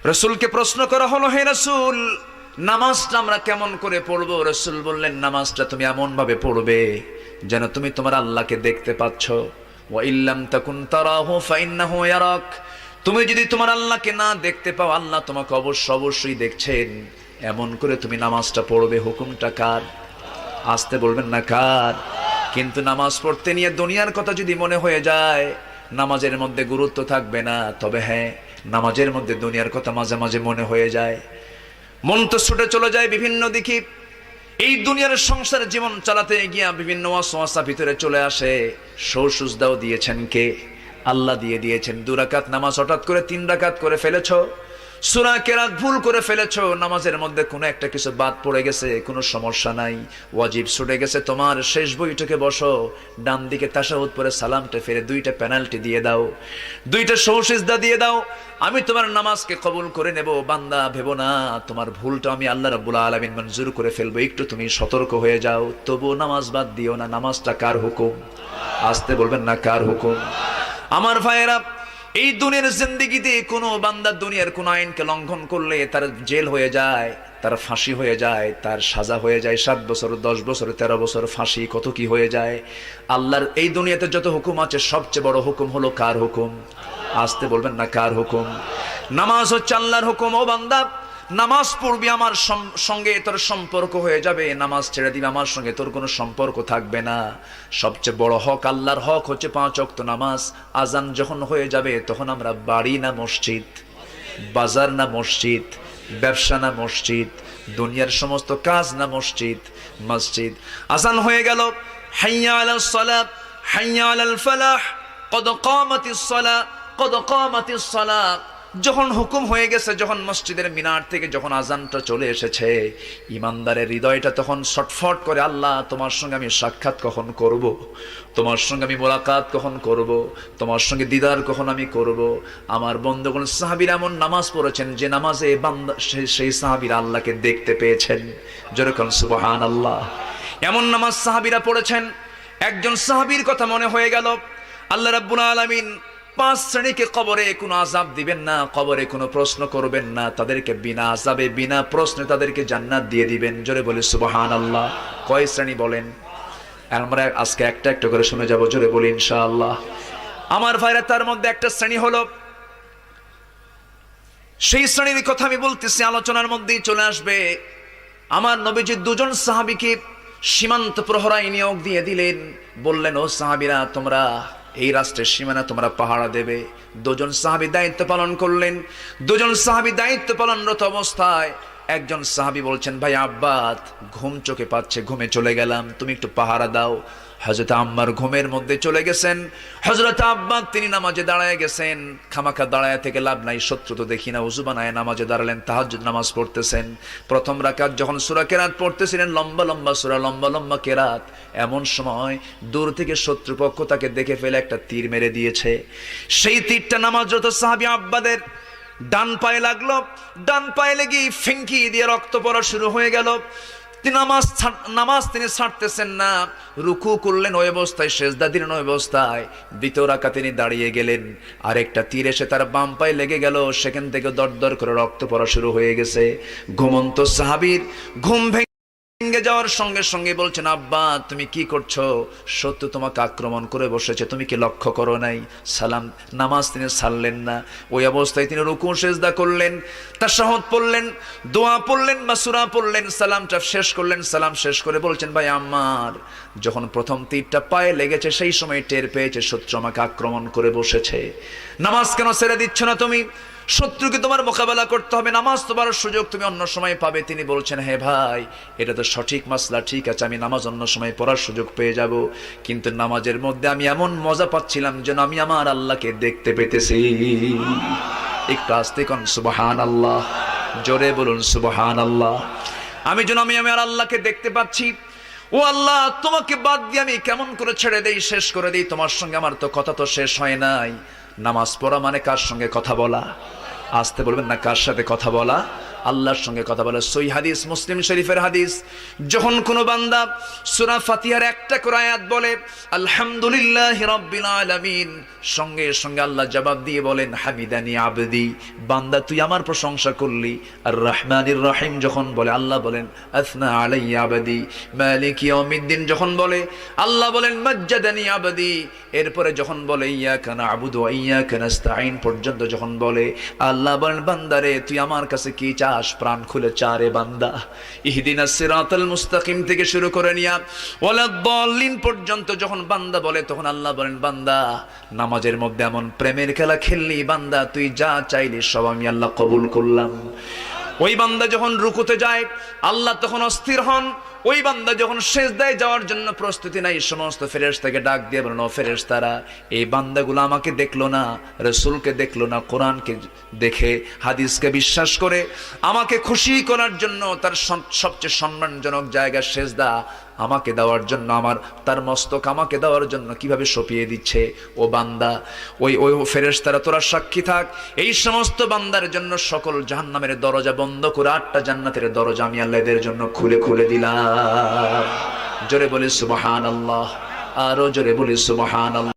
রাসূলকে প্রশ্ন করা হলো, হে রাসূল, নামাজটা আমরা কেমন করে পড়বো? রাসূল বললেন, নামাজটা তুমি এমন ভাবে পড়বে যেন তুমি তোমার আল্লাহকে দেখতে পাচ্ছ। ওয়া ইল্লাম তাকুন তারাহু ফাইন্নাহু ইয়ারাক। তুমি যদি তোমার আল্লাহকে না দেখতে পাও, আল্লাহ তোমাকে অবশ্যই দেখছেন। এমন করে তুমি নামাজটা পড়বে। হুকুমটা কার? আসতে বলবেন না কার? কিন্তু নামাজ পড়তে নিয়ে দুনিয়ার কথা যদি মনে হয়ে যায়, নামাজের মধ্যে গুরুত্ব থাকবে না। তবে হ্যাঁ, নামাজের মধ্যে দুনিয়ার কথা মাঝে মাঝে মনে হয়ে যায়, মন তো ছুটে চলে যায় বিভিন্ন দিকে। এই দুনিয়ার সংসার জীবন চালাতে গিয়া বিভিন্ন ওয়াসওয়াসা ভিতরে চলে আসে। সুজদাও দিয়েছেন কে? আল্লাহ দিয়েছেন। 2 রাকাত নামাজ হঠাৎ করে 3 রাকাত করে ফেলেছো, সূরা কেরাত ভুল করে ফেলেছো, নামাজের মধ্যে কোনো একটা কিছু বাদ পড়ে গেছে, কোনো সমস্যা নাই। ওয়াজিব ছুটে গেছে তোমার, শেষ বৈঠকে বসো, ডান দিকে তাশাহুদ পড়ে সালামটা ফিরে 2টা পেনাল্টি দিয়ে দাও, 2টা সিজদা দিয়ে দাও। আমি তোমার নামাজকে কবুল করে নেব। বান্দা ভেবো না তোমার ভুলটা আমি আল্লাহ রাব্বুল আলামিন মঞ্জুর করে ফেলবো। একটু তুমি সতর্ক হয়ে যাও, তবু নামাজ বাদ দিও না। নামাজটা কার হুকুম? আসতে বলবেন না কার হুকুম? আমার ভাইয়েরা, এই দুনিয়ার জিন্দেগিতে কোনো বান্দা দুনিয়ার কোন আইনকে লঙ্ঘন করলে তার জেল হয়ে যায়, তার ফাঁসি হয়ে যায়, তার সাজা হয়ে যায় 7 বছর, 10 বছর, 13 বছর ফাঁসি, কত কি হয়ে যায়। আল্লাহর এই দুনিয়াতে যত হুকুম আছে, সবচেয়ে বড় হুকুম হলো কার হুকুম? আসতে বলবেন না কার হুকুম? নামাজ হচ্ছে আল্লাহর হুকুম। ও বান্দা, নামাজ পড়বি, আমার সঙ্গে তোর সম্পর্ক হয়ে যাবে। নামাজ ছেড়ে দিবি, আমার সঙ্গে তোর কোনো সম্পর্ক থাকবে না। সবচেয়ে বড় হক, আল্লাহর হক হচ্ছে 5 ওয়াক্ত নামাজ। আজান যখন হয়ে যাবে, তখন আমরা বাড়ি না মসজিদ, বাজার না মসজিদ, ব্যবসা না মসজিদ, দুনিয়ার সমস্ত কাজ না মসজিদ, মসজিদ। আজান হয়ে গেল, হাইয়া আলাস সালাত, হাইয়া আলাল ফালাহ, কদ কামাতিস সালাহ, কদ কামাতিস সালাহ। যখন হুকুম হয়ে গেছে, যখন মসজিদের মিনার থেকে যখন আজানটা চলে এসেছে, ইমানদারের হৃদয়টা তখন ছটফট করে, আল্লাহ তোমার সঙ্গে আমি সাক্ষাৎ কখন করব, তোমার সঙ্গে আমি মোলাকাত কখন করব, তোমার সঙ্গে দিদার কখন আমি করব। আমার বন্ধুগণ, সাহাবীরা এমন নামাজ পড়েছেন যে নামাজে বান্দা সেই সাহাবীরা আল্লাহকে দেখতে পেয়েছেন। যেরকম সুবহানাল্লাহ। এমন নামাজ সাহাবীরা পড়েছেন, একজন সাহাবীর কথা মনে হয়ে গেল, আল্লাহ রাব্বুল আলামিন 5 শ্রেণীকে কবরে কোনো আযাব দিবেন না, কবরে কোনো প্রশ্ন করবেন না, তাদেরকে বিনা আযাবে বিনা প্রশ্নে তাদেরকে জান্নাত দিয়ে দিবেন। জোরে বলি সুবহানাল্লাহ। কয় শ্রেণী বলেন? আমরা আজকে একটা একটা করে শুনে যাব, জোরে বলি ইনশাআল্লাহ। আমার ভাইরা, তার মধ্যে একটা শ্রেণী হলো, সেই শ্রেণীর কথা আমি বলতেছি, আলোচনার মধ্যেই চলে আসবে। আমার নবীজি 2 জন সাহাবীকে সীমান্ত প্রহরায় নিয়োগ দিয়ে দিলেন। বললেন, ও সাহাবীরা, তোমরা এই রাষ্ট্রের সীমানা তোমরা পাহারা দেবে। 2 জন সাহাবী দায়িত্ব পালন করলেন। 2 জন সাহাবী দায়িত্ব পালনরত অবস্থায় একজন সাহাবী বলছেন, ভাই আব্বাদ, ঘুম চোখে পাচ্ছে, ঘুমে চলে গেলাম, তুমি একটু পাহারা দাও। হযরত আম্মার ঘুমের মধ্যে চলে গেছেন। হযরত আব্বাদ তিনি নামাজে দাঁড়ায় গেছেন। খামাখা দাঁড়ায় থেকে লাভ নাই, শত্রু তো দেখি না। ওযু বানায় নামাজে দাঁড়ালেন, তাহাজ্জুদ নামাজ পড়তেছেন। প্রথম রাকাত যখন সূরা কেরাত পড়তেছিলেন, লম্বা লম্বা সূরা, লম্বা লম্বা কেরাত, এমন সময় দূর থেকে শত্রুপক্ষ তাকে দেখে ফেলে একটা তীর মেরে দিয়েছে। সেই তীরটা নামাজরত সাহাবী আব্বাদের ডান পায়ে লাগলো। ডান পায়ে লেগে ফিঙ্কি দিয়ে রক্ত পড়া শুরু হয়ে গেল। নামাজ তিনি ছাড়তেছেন না। রুকু করলেন ওই অবস্থায়, সেজদা দিলেন ওই অবস্থায়। 2য় রাকাতে তিনি দাঁড়িয়ে গেলেন, আরেকটা তীর এসে তার বাম পায়ে লেগে গেল। সেখান থেকে দরদর করে রক্ত পড়া শুরু হয়ে গেছে। ঘুমন্ত সাহাবীর ঘুম ভেঙে যাওয়ার সঙ্গে সঙ্গে বলছেন, আব্বা তুমি কি করছো? শত্রু তোমাকে আক্রমণ করে বসেছে, তুমি কি লক্ষ্য করো নাই? সালাম, নামাজ তিনি ছাড়লেন না। ওই অবস্থায় তিনি রুকু সেজদা করলেন, তাশাহুদ পড়লেন, দোয়া পড়লেন বা সূরা পড়লেন, সালামটা শেষ করলেন। সালাম শেষ করে বলছেন, ভাই আমার যখন প্রথম তীরটা পায়ে লেগেছে, সেই সময় টের পেয়েছে শত্রু আমাকে আক্রমণ করে বসেছে। নামাজ কেন ছেড়ে দিচ্ছ না তুমি? শত্রুকে তোমার মোকাবেলা করতে হবে, নামাজ তোমার সুযোগ তুমি অন্য সময় পাবে। তিনি বলছেন, হে ভাই, এটা তো সঠিক মাসলা, ঠিক আছে, আমি নামাজ অন্য সময় পড়ার সুযোগ পেয়ে যাব, কিন্তু নামাজের মধ্যে আমি এমন মজা পাচ্ছিলাম যেন আমি আমার আল্লাহকে দেখতে পেতেছি। একটু আস্তে কোন সুবহানাল্লাহ, জোরে বলুন সুবহানাল্লাহ। আমি আমার আল্লাহকে দেখতে পাচ্ছি। ও আল্লাহ, তোমাকে বাদ দিয়ে আমি কেমন করে ছেড়ে দেই, শেষ করে দেই? তোমার সঙ্গে আমার তো কথা তো শেষ হয় নাই। নামাজ পড়া মানে কার সঙ্গে কথা বলা? আসতে বলবেন না, কার সাথে কথা বলা? আল্লাহর সঙ্গে কথা বলে। সহিহ হাদিস, মুসলিম শরীফের হাদিস, যখন কোনো বান্দা সূরা ফাতিহার একটা করে আয়াত বলে আলহামদুলিল্লাহি রাব্বিল আলামিন, সঙ্গে সঙ্গে আল্লাহ জবাব দিয়ে বলেন হামিদানি আবদি, বান্দা তুই আমার প্রশংসা করলি। আর রহমানির রহিম যখন বলে আল্লাহ বলেন আসনা আলাইয়া আবদি। মালিক ইয়াউমিদ্দিন যখন বলে আল্লাহ বলেন মাজ্জাদানি আবদি। এরপরে যখন বলে ইয়াকা না'বুদু ওয়া ইয়াকা নাস্তাঈন পর্যন্ত যখন বলে আল্লাহ বলেন বান্দারে তুই আমার কাছে কি চাস, প্রাণ খুলে চা রে বান্দা। ইহদিনাস সিরাতাল মুস্তাকিম থেকে শুরু করে নিয়া ওয়ালাদ-দাল্লিন পর্যন্ত যখন বান্দা বলে তখন আল্লাহ বলেন বান্দা নামাজের মধ্যে এমন প্রেমের খেলা খেললি বান্দা, তুই যা চাইলি সব আমি আল্লাহ কবুল করলাম। ওই বান্দা যখন রুকুতে যায় আল্লাহ তখন অস্থির হন। ওই বান্দা যখন সিজদায় যাওয়ার জন্য প্রস্তুতি নাই, সমস্ত ফেরেশতাকে ডাক দিয়ে বলেন ও ফেরেশতারা, এই বান্দাগুলো আমাকে দেখলো না, রাসূলকে দেখলো না, কোরআনকে দেখে হাদিসকে বিশ্বাস করে আমাকে খুশি করার জন্য তার সবচেয়ে সম্মানজনক জায়গা সিজদা আমাকে দেওয়ার জন্য, আমার তার মস্তক আমাকে দেওয়ার জন্য কিভাবে সঁপিয়ে দিচ্ছে। ও বান্দা, ওই ফেরেশতারা তোরা সাক্ষী থাক, এই সমস্ত বান্দার জন্য সকল জাহান্নামের দরজা বন্ধ করে 8টা জান্নাতের দরজা আমি আল্লাহ এদের জন্য খুলে খুলে দিলাম। জোরে বলি সুবহানাল্লাহ, আরো জোরে বলি সুবহানাল্লাহ।